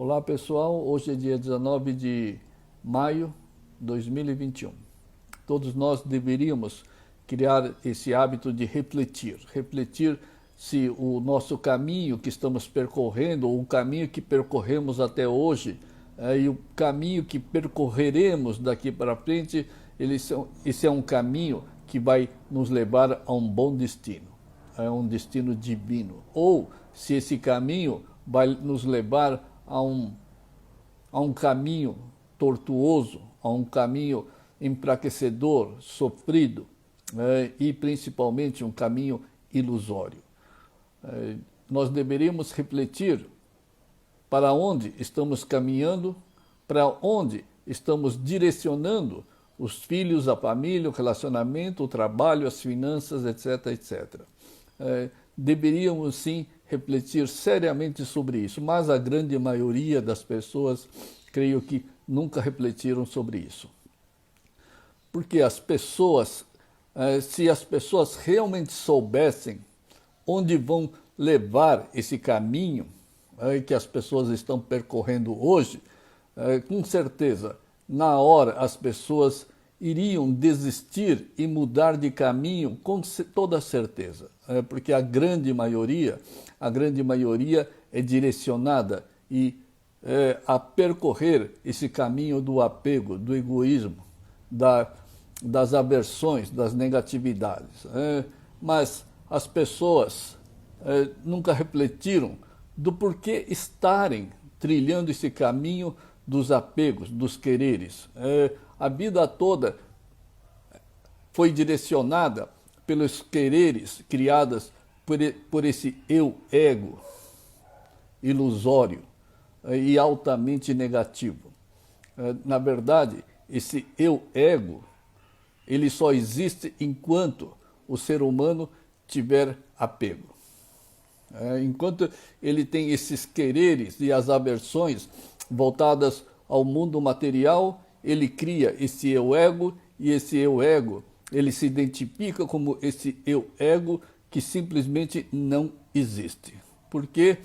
Olá pessoal, hoje é dia 19 de maio de 2021. Todos nós deveríamos criar esse hábito de refletir se o nosso caminho que estamos percorrendo, ou o caminho que percorremos até hoje, e o caminho que percorreremos daqui para frente, esse é um caminho que vai nos levar a um bom destino, a um destino divino, ou se esse caminho vai nos levar a um caminho tortuoso, a um caminho enfraquecedor, sofrido, e principalmente um caminho ilusório. Nós deveríamos refletir para onde estamos caminhando, para onde estamos direcionando os filhos, a família, o relacionamento, o trabalho, as finanças, etc, etc. Deveríamos sim refletir seriamente sobre isso, mas a grande maioria das pessoas, creio que nunca refletiram sobre isso. Porque as pessoas, se as pessoas realmente soubessem onde vão levar esse caminho que as pessoas estão percorrendo hoje, com certeza, na hora as pessoas iriam desistir e mudar de caminho com toda certeza, porque a grande maioria é direcionada a percorrer esse caminho do apego, do egoísmo, das aversões, das negatividades. Mas as pessoas nunca refletiram do porquê estarem trilhando esse caminho dos apegos, dos quereres. A vida toda foi direcionada pelos quereres criados por esse eu-ego ilusório e altamente negativo. Na verdade, esse eu-ego, ele só existe enquanto o ser humano tiver apego. Enquanto ele tem esses quereres e as aversões voltadas ao mundo material, ele cria esse eu-ego, e esse eu-ego, ele se identifica como esse eu-ego que simplesmente não existe. Porque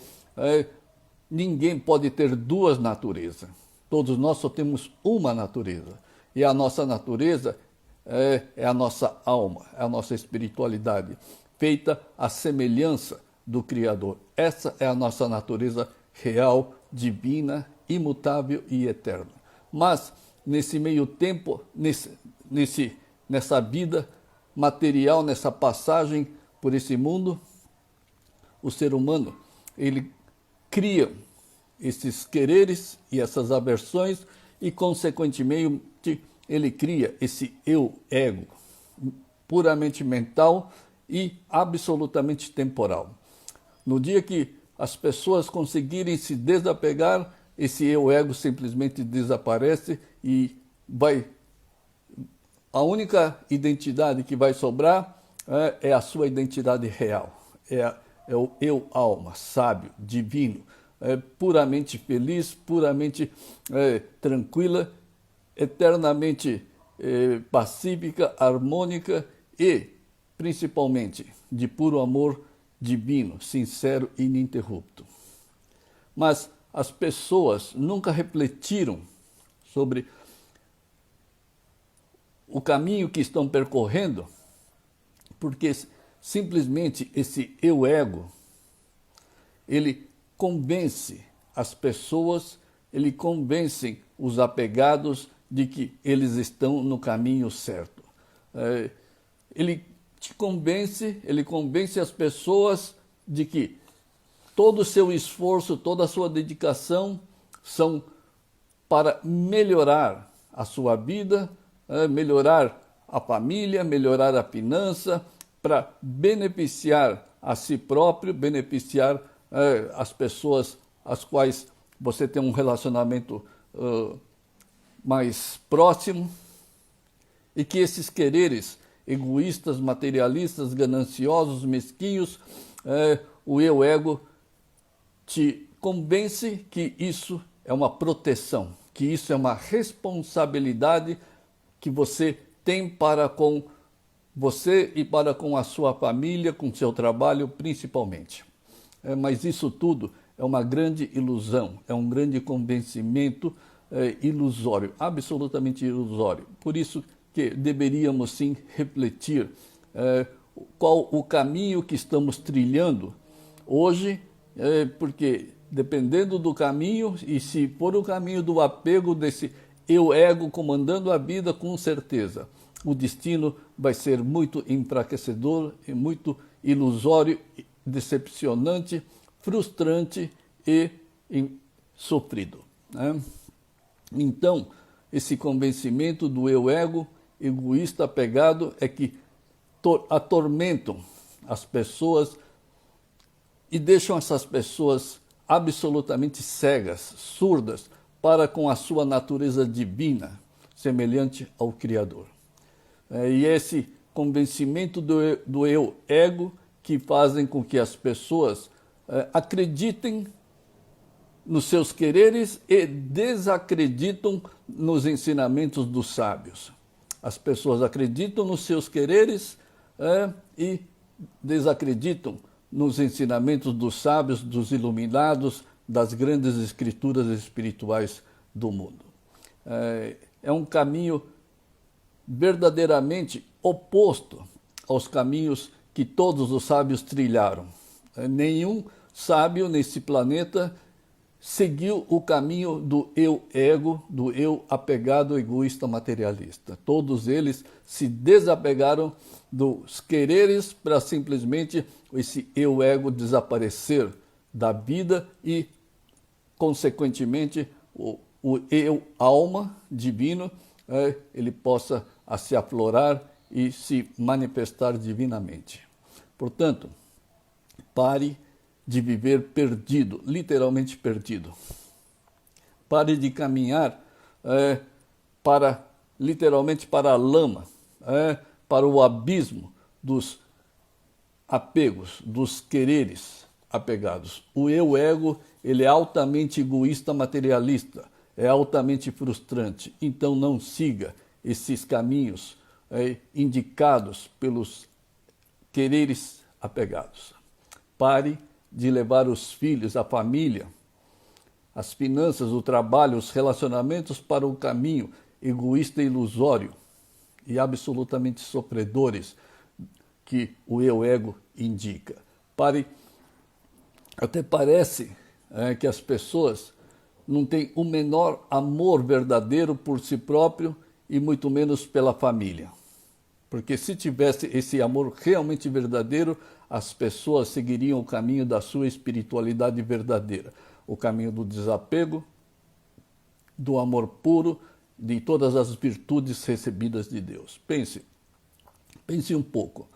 ninguém pode ter duas naturezas. Todos nós só temos uma natureza. E a nossa natureza é a nossa alma, é a nossa espiritualidade, feita à semelhança do Criador. Essa é a nossa natureza real, divina, imutável e eterna. Mas, nesse meio tempo, nessa vida material, nessa passagem por esse mundo, o ser humano, ele cria esses quereres e essas aversões e, consequentemente, ele cria esse eu-ego, puramente mental e absolutamente temporal. No dia que as pessoas conseguirem se desapegar, esse eu-ego simplesmente desaparece e a única identidade que vai sobrar é a sua identidade real, é o eu-alma, sábio, divino, puramente feliz, puramente tranquila, eternamente pacífica, harmônica e, principalmente, de puro amor divino, sincero e ininterrupto. Mas as pessoas nunca refletiram sobre o caminho que estão percorrendo, porque simplesmente esse eu-ego, ele convence as pessoas, ele convence os apegados de que eles estão no caminho certo. Ele convence as pessoas de que todo o seu esforço, toda a sua dedicação são para melhorar a sua vida, melhorar a família, melhorar a finança, para beneficiar a si próprio, beneficiar as pessoas às quais você tem um relacionamento mais próximo, e que esses quereres egoístas, materialistas, gananciosos, mesquinhos, o eu-ego te convence que isso é uma proteção, que isso é uma responsabilidade que você tem para com você e para com a sua família, com seu trabalho principalmente. Mas isso tudo é uma grande ilusão, é um grande convencimento ilusório, absolutamente ilusório. Por isso que deveríamos sim refletir qual o caminho que estamos trilhando hoje, porque dependendo do caminho, e se for o caminho do apego desse eu-ego comandando a vida, com certeza o destino vai ser muito enfraquecedor e muito ilusório, decepcionante, frustrante e sofrido, né? Então, esse convencimento do eu-ego egoísta apegado é que atormentam as pessoas e deixam essas pessoas absolutamente cegas, surdas, para com a sua natureza divina, semelhante ao Criador. E esse convencimento do eu-ego que fazem com que as pessoas acreditem nos seus quereres e desacreditam nos ensinamentos dos sábios. As pessoas acreditam nos seus quereres e desacreditam nos ensinamentos dos sábios, dos iluminados, das grandes escrituras espirituais do mundo. É um caminho verdadeiramente oposto aos caminhos que todos os sábios trilharam. Nenhum sábio nesse planeta seguiu o caminho do eu-ego, do eu apegado, egoísta, materialista. Todos eles se desapegaram dos quereres para simplesmente esse eu-ego desaparecer da vida e, consequentemente, o eu-alma divino ele possa se aflorar e se manifestar divinamente. Portanto, pare de viver perdido, literalmente perdido. Pare de caminhar literalmente para a lama, para o abismo dos apegos, dos quereres apegados. O eu-ego, ele é altamente egoísta, materialista, é altamente frustrante. Então não siga esses caminhos indicados pelos quereres apegados. Pare de levar os filhos, a família, as finanças, o trabalho, os relacionamentos para o caminho egoísta e ilusório e absolutamente sofredores que o eu-ego indica. Até parece que as pessoas não têm o menor amor verdadeiro por si próprio e muito menos pela família. Porque se tivesse esse amor realmente verdadeiro, as pessoas seguiriam o caminho da sua espiritualidade verdadeira, o caminho do desapego, do amor puro, de todas as virtudes recebidas de Deus. Pense um pouco.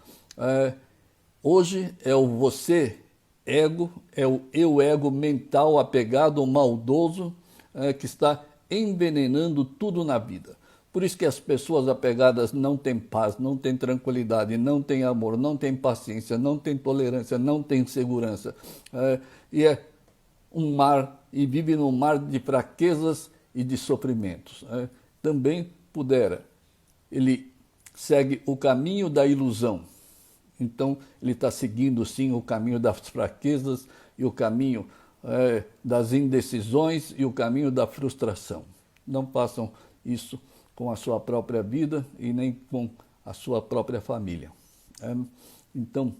Hoje é o você ego, é o eu-ego mental apegado, maldoso, que está envenenando tudo na vida. Por isso que as pessoas apegadas não têm paz, não têm tranquilidade, não têm amor, não têm paciência, não têm tolerância, não têm segurança. E é um mar, e vive num mar de fraquezas e de sofrimentos. Também ele segue o caminho da ilusão. Então, ele está seguindo, sim, o caminho das fraquezas e o caminho das indecisões e o caminho da frustração. Não façam isso com a sua própria vida e nem com a sua própria família. Então,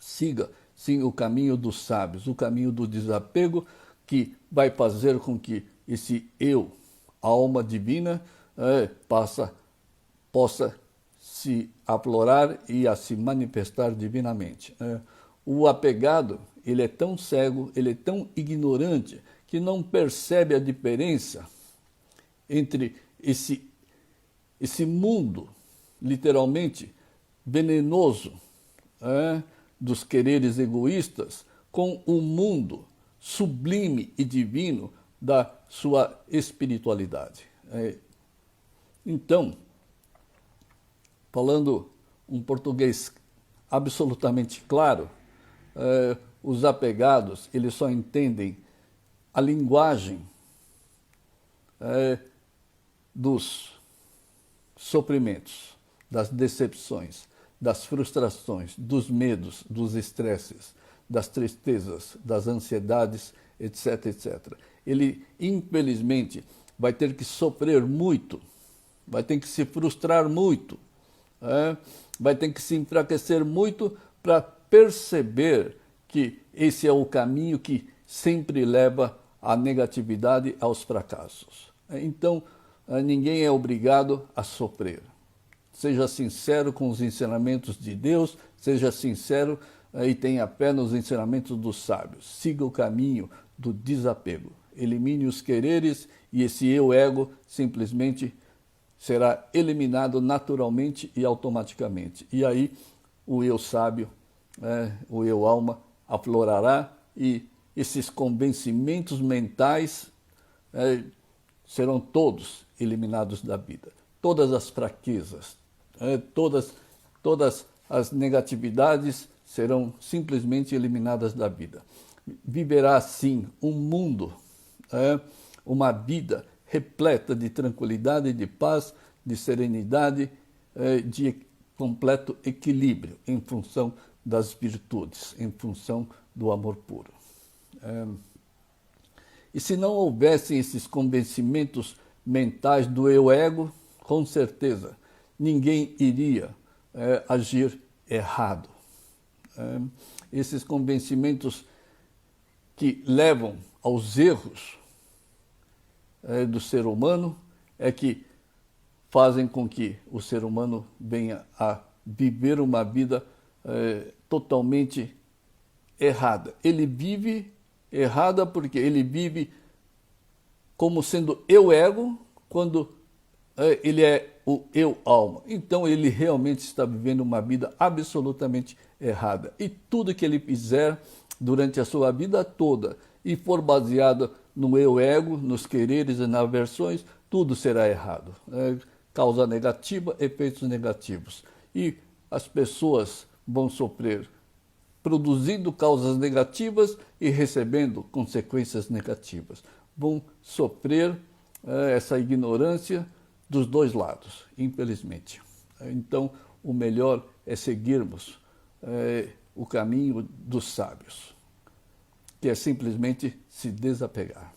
siga, sim, o caminho dos sábios, o caminho do desapego, que vai fazer com que esse eu, a alma divina, possa se aflorar e a se manifestar divinamente. O apegado, ele é tão cego, ele é tão ignorante, que não percebe a diferença entre esse mundo, literalmente, venenoso, dos quereres egoístas, com o mundo sublime e divino da sua espiritualidade. Então, falando um português absolutamente claro, os apegados, eles só entendem a linguagem dos sofrimentos, das decepções, das frustrações, dos medos, dos estresses, das tristezas, das ansiedades etc, etc. Ele, infelizmente, vai ter que sofrer muito, vai ter que se frustrar muito, vai ter que se enfraquecer muito para perceber que esse é o caminho que sempre leva à negatividade, aos fracassos. Então, ninguém é obrigado a sofrer. Seja sincero com os ensinamentos de Deus, seja sincero e tenha fé nos ensinamentos dos sábios. Siga o caminho do desapego. Elimine os quereres e esse eu-ego simplesmente será eliminado naturalmente e automaticamente. E aí o eu sábio, o eu alma aflorará e esses convencimentos mentais serão todos eliminados da vida. Todas as fraquezas, todas as negatividades serão simplesmente eliminadas da vida. Viverá assim um mundo, uma vida repleta de tranquilidade, de paz, de serenidade, de completo equilíbrio em função das virtudes, em função do amor puro. E se não houvessem esses convencimentos mentais do eu-ego, com certeza ninguém iria agir errado. Esses convencimentos que levam aos erros do ser humano é que fazem com que o ser humano venha a viver uma vida totalmente errada. Ele vive errada porque ele vive como sendo eu-ego quando ele é o eu-alma. Então ele realmente está vivendo uma vida absolutamente errada. E tudo que ele fizer durante a sua vida toda e for baseado no eu-ego, nos quereres e nas aversões, tudo será errado. Causa negativa, efeitos negativos. E as pessoas vão sofrer produzindo causas negativas e recebendo consequências negativas. Vão sofrer essa ignorância dos dois lados, infelizmente. Então, o melhor é seguirmos o caminho dos sábios, que é simplesmente se desapegar.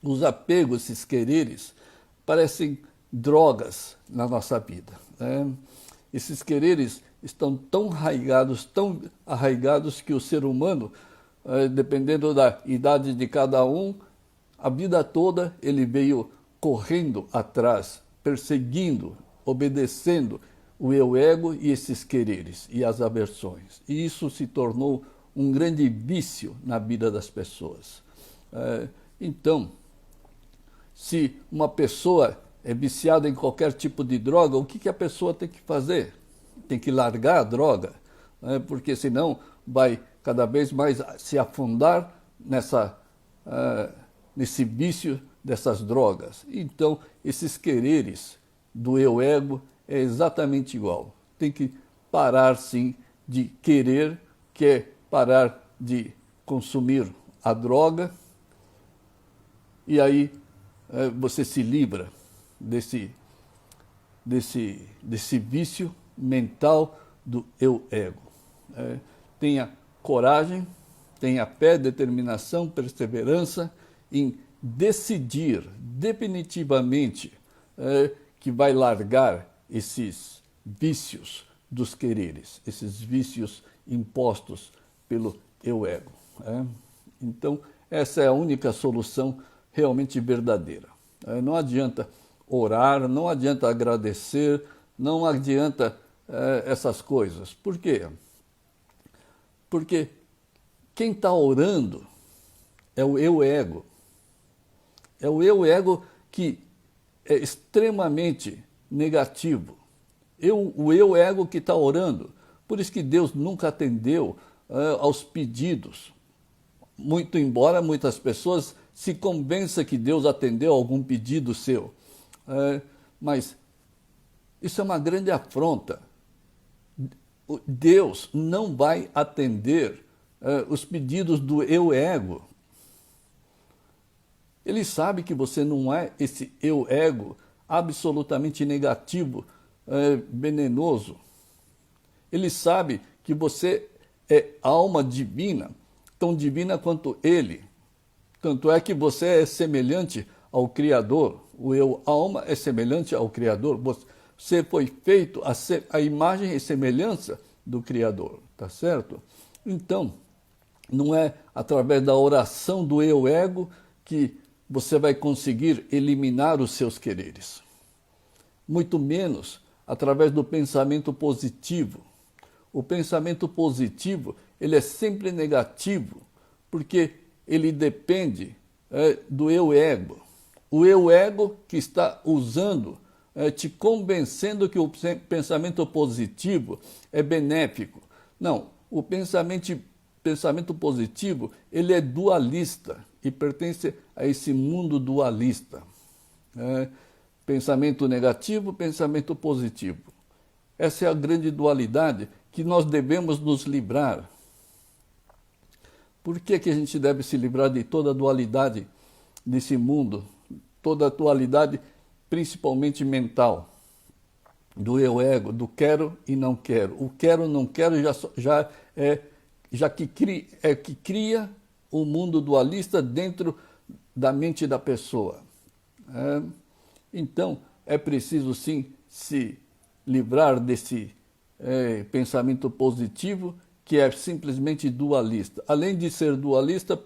Os apegos, esses quereres, parecem drogas na nossa vida. Esses quereres estão tão arraigados que o ser humano, dependendo da idade de cada um, a vida toda ele veio correndo atrás, perseguindo, obedecendo o eu-ego e esses quereres e as aversões. E isso se tornou um grande vício na vida das pessoas. Então, se uma pessoa é viciada em qualquer tipo de droga, o que a pessoa tem que fazer? Tem que largar a droga, porque senão vai cada vez mais se afundar nesse vício dessas drogas. Então, esses quereres do eu-ego é exatamente igual. Tem que parar, sim, de querer, que é parar de consumir a droga, e aí você se livra desse vício mental do eu-ego. Tenha coragem, tenha fé, determinação, perseverança em decidir definitivamente que vai largar esses vícios dos quereres, esses vícios impostos pelo eu-ego. Então, essa é a única solução realmente verdadeira. Não adianta orar, não adianta agradecer, não adianta essas coisas. Por quê? Porque quem está orando é o eu-ego. É o eu-ego que é extremamente negativo. O eu-ego que está orando. Por isso que Deus nunca atendeu aos pedidos. Muito embora muitas pessoas se convençam que Deus atendeu a algum pedido seu. Mas isso é uma grande afronta. Deus não vai atender os pedidos do eu-ego. Ele sabe que você não é esse eu-ego absolutamente negativo, venenoso. Ele sabe que você é alma divina, tão divina quanto ele. Tanto é que você é semelhante ao Criador. O eu alma é semelhante ao Criador. Você foi feito a imagem e semelhança do Criador, tá certo? Então, não é através da oração do eu ego que você vai conseguir eliminar os seus quereres. Muito menos através do pensamento positivo. O pensamento positivo, ele é sempre negativo, porque ele depende do eu ego. O eu ego que está usando, te convencendo que o pensamento positivo é benéfico. Não, o pensamento positivo, ele é dualista e pertence a esse mundo dualista. Pensamento negativo, pensamento positivo. Essa é a grande dualidade que nós devemos nos livrar. Por que a gente deve se livrar de toda a dualidade nesse mundo? Toda a dualidade, principalmente mental, do eu ego, do quero e não quero. O quero não quero que cria o mundo dualista dentro da mente da pessoa. Então, é preciso sim se livrar desse pensamento positivo que é simplesmente dualista. Além de ser dualista,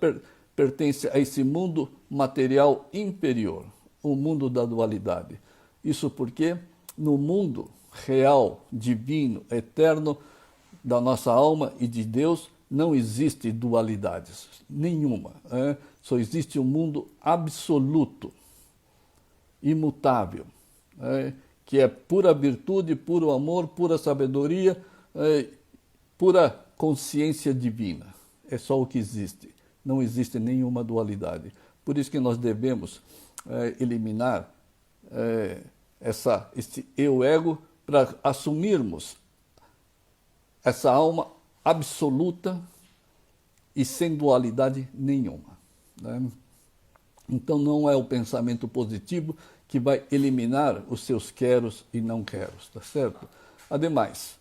pertence a esse mundo material inferior, o mundo da dualidade. Isso porque no mundo real, divino, eterno da nossa alma e de Deus, não existe dualidades, nenhuma. Só existe um mundo absoluto, imutável, que é pura virtude, puro amor, pura sabedoria, pura consciência divina. É só o que existe. Não existe nenhuma dualidade. Por isso que nós devemos eliminar esse eu ego para assumirmos essa alma absoluta e sem dualidade nenhuma. Então não é o pensamento positivo que vai eliminar os seus queros e não queros, tá certo? Ademais,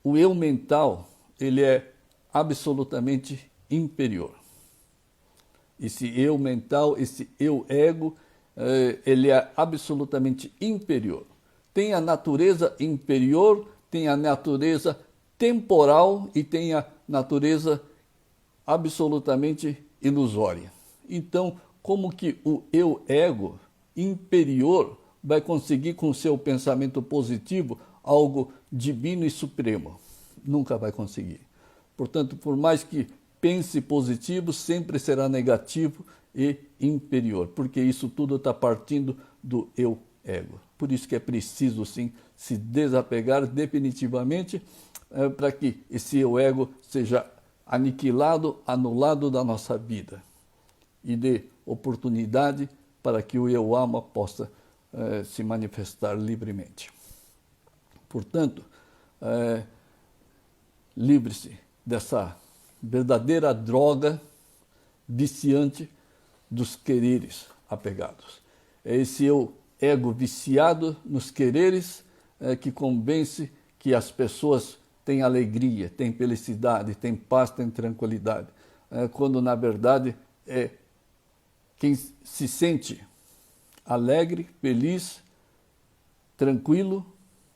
o eu mental, ele é absolutamente inferior. Esse eu mental, esse eu ego, ele é absolutamente inferior. Tem a natureza inferior, tem a natureza temporal e tem a natureza absolutamente ilusória. Então, como que o eu ego inferior vai conseguir com seu pensamento positivo algo divino e supremo? Nunca vai conseguir. Portanto, por mais que pense positivo, sempre será negativo e inferior, porque isso tudo está partindo do eu ego. Por isso que é preciso, sim, se desapegar definitivamente para que esse eu ego seja aniquilado, anulado da nossa vida e dê oportunidade para que o eu alma possa se manifestar livremente. Portanto, livre-se dessa verdadeira droga viciante dos quereres apegados. É esse eu ego viciado nos quereres que convence que as pessoas têm alegria, têm felicidade, têm paz, têm tranquilidade, quando na verdade quem se sente alegre, feliz, tranquilo,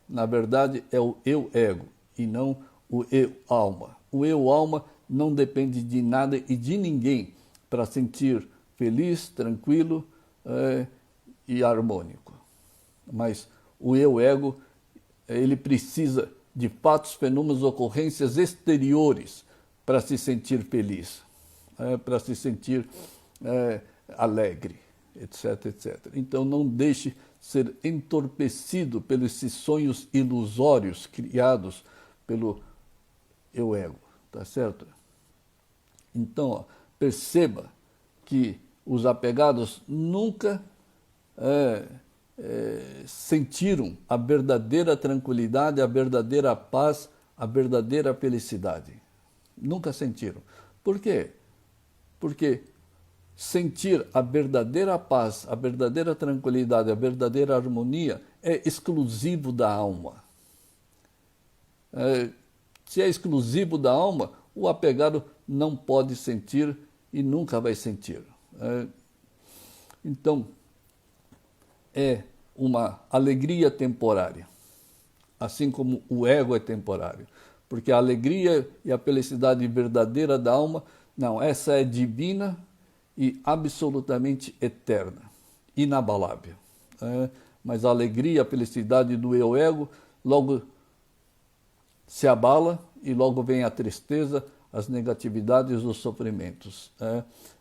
na verdade é o eu ego e não o eu alma. O eu alma não depende de nada e de ninguém para sentir feliz, tranquilo e harmônico. Mas o eu ego, ele precisa de fatos, fenômenos, ocorrências exteriores para se sentir feliz, para se sentir alegre, etc, etc. Então não deixe ser entorpecido pelos esses sonhos ilusórios criados pelo eu ego, tá certo? Então, perceba que os apegados nunca sentiram a verdadeira tranquilidade, a verdadeira paz, a verdadeira felicidade. Nunca sentiram. Por quê? Porque sentir a verdadeira paz, a verdadeira tranquilidade, a verdadeira harmonia é exclusivo da alma. Se é exclusivo da alma, o apegado não pode sentir e nunca vai sentir. Então, é uma alegria temporária, assim como o ego é temporário. Porque a alegria e a felicidade verdadeira da alma, não, essa é divina e absolutamente eterna, inabalável. Mas a alegria e a felicidade do eu-ego logo se abala e logo vem a tristeza, as negatividades, os sofrimentos.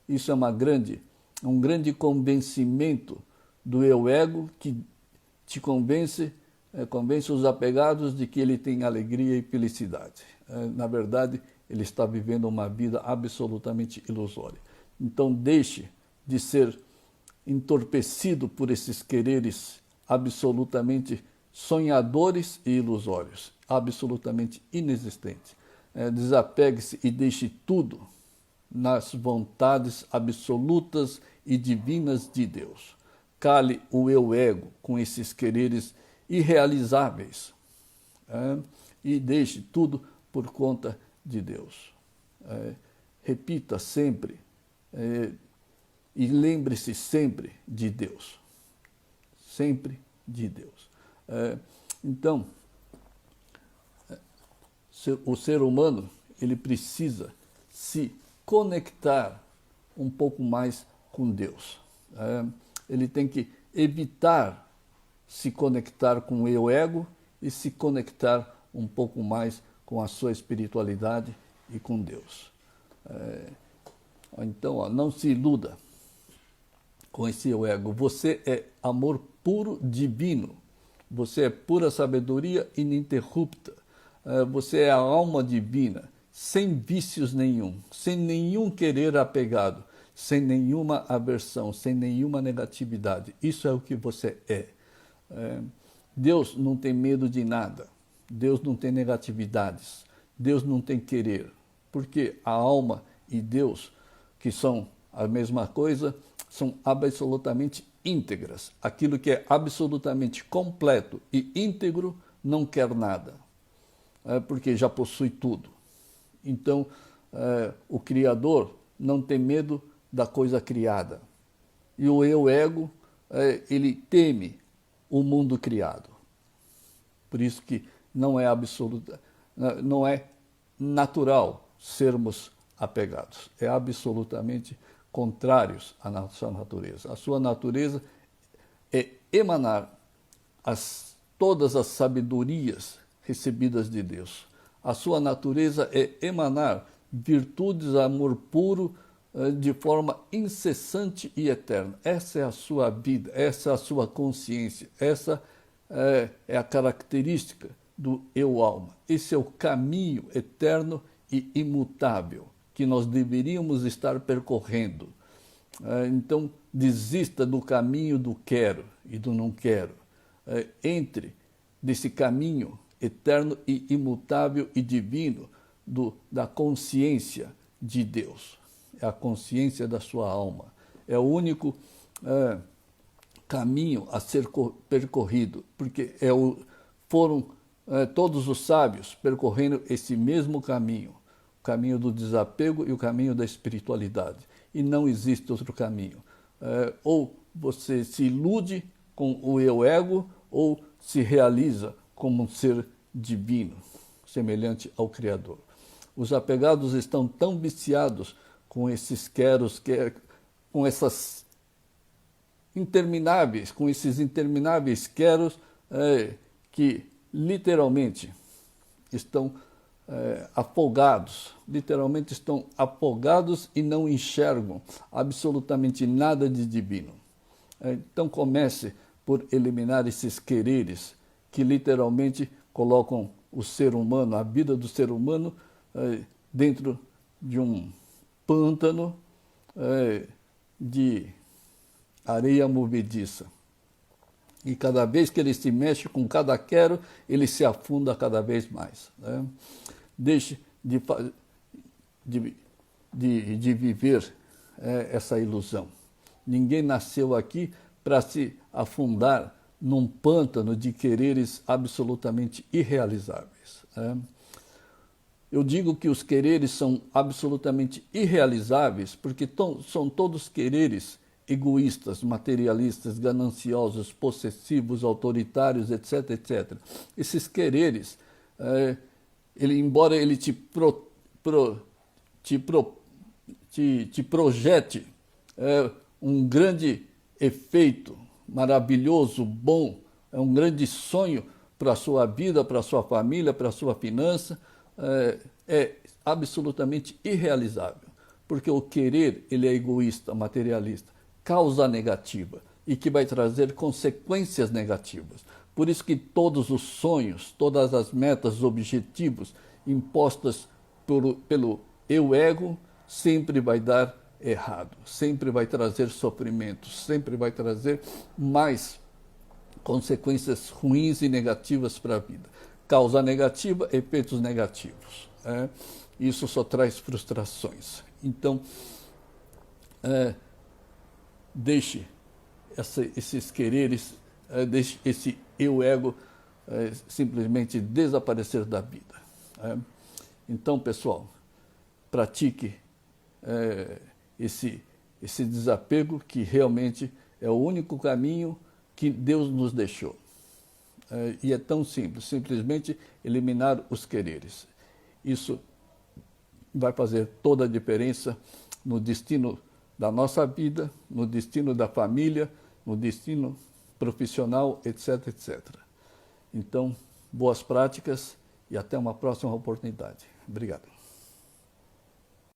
Isso é um grande convencimento do eu-ego que te convence os apegados de que ele tem alegria e felicidade. Na verdade, ele está vivendo uma vida absolutamente ilusória. Então, deixe de ser entorpecido por esses quereres absolutamente sonhadores e ilusórios, absolutamente inexistentes. Desapegue-se e deixe tudo nas vontades absolutas e divinas de Deus. Cale o eu-ego com esses quereres irrealizáveis e deixe tudo por conta de Deus. Repita sempre e lembre-se sempre de Deus. Sempre de Deus. Então, o ser humano, ele precisa se conectar um pouco mais com Deus. Ele tem que evitar se conectar com o eu-ego e se conectar um pouco mais com a sua espiritualidade e com Deus. Então, não se iluda com esse eu-ego. Você é amor puro divino. Você é pura sabedoria ininterrupta. Você é a alma divina, sem vícios nenhum, sem nenhum querer apegado, sem nenhuma aversão, sem nenhuma negatividade. Isso é o que você é. Deus não tem medo de nada. Deus não tem negatividades. Deus não tem querer. Porque a alma e Deus, que são a mesma coisa, são absolutamente íntegras. Aquilo que é absolutamente completo e íntegro não quer nada, porque já possui tudo. Então, o Criador não tem medo da coisa criada. E o eu-ego, ele teme o mundo criado. Por isso que não é natural sermos apegados. É absolutamente contrários à nossa natureza. A sua natureza é emanar todas as sabedorias recebidas de Deus. A sua natureza é emanar virtudes, amor puro, de forma incessante e eterna. Essa é a sua vida, essa é a sua consciência, essa é a característica do eu-alma. Esse é o caminho eterno e imutável que nós deveríamos estar percorrendo. Então, desista do caminho do quero e do não quero. Entre desse caminho eterno e imutável e divino da consciência de Deus. É a consciência da sua alma. É o único caminho a ser percorrido, porque foram todos os sábios percorrendo esse mesmo caminho, o caminho do desapego e o caminho da espiritualidade. E não existe outro caminho. Ou você se ilude com o eu-ego, ou se realiza como um ser divino, semelhante ao Criador. Os apegados estão tão viciados com esses queros, com esses intermináveis queros, que literalmente estão afogados, e não enxergam absolutamente nada de divino. Então comece por eliminar esses quereres que literalmente colocam o ser humano, a vida do ser humano, dentro de um pântano de areia movediça. E cada vez que ele se mexe com cada quero, ele se afunda cada vez mais. Deixe de viver essa ilusão. Ninguém nasceu aqui para se afundar num pântano de quereres absolutamente irrealizáveis. Eu digo que os quereres são absolutamente irrealizáveis porque são todos quereres egoístas, materialistas, gananciosos, possessivos, autoritários, etc, etc. Esses quereres, embora ele te projete um grande efeito maravilhoso, bom, é um grande sonho para a sua vida, para a sua família, para a sua finança, é absolutamente irrealizável, porque o querer ele é egoísta, materialista, causa negativa e que vai trazer consequências negativas. Por isso que todos os sonhos, todas as metas, objetivos impostas pelo eu-ego sempre vai dar errado, sempre vai trazer sofrimento, sempre vai trazer mais consequências ruins e negativas para a vida. Causa negativa, efeitos negativos. Isso só traz frustrações. Então, deixe esses quereres, deixe esse eu-ego simplesmente desaparecer da vida. Então, pessoal, pratique esse desapego, que realmente é o único caminho que Deus nos deixou. E é tão simples, simplesmente eliminar os quereres. Isso vai fazer toda a diferença no destino da nossa vida, no destino da família, no destino profissional, etc, etc. Então, boas práticas e até uma próxima oportunidade. Obrigado.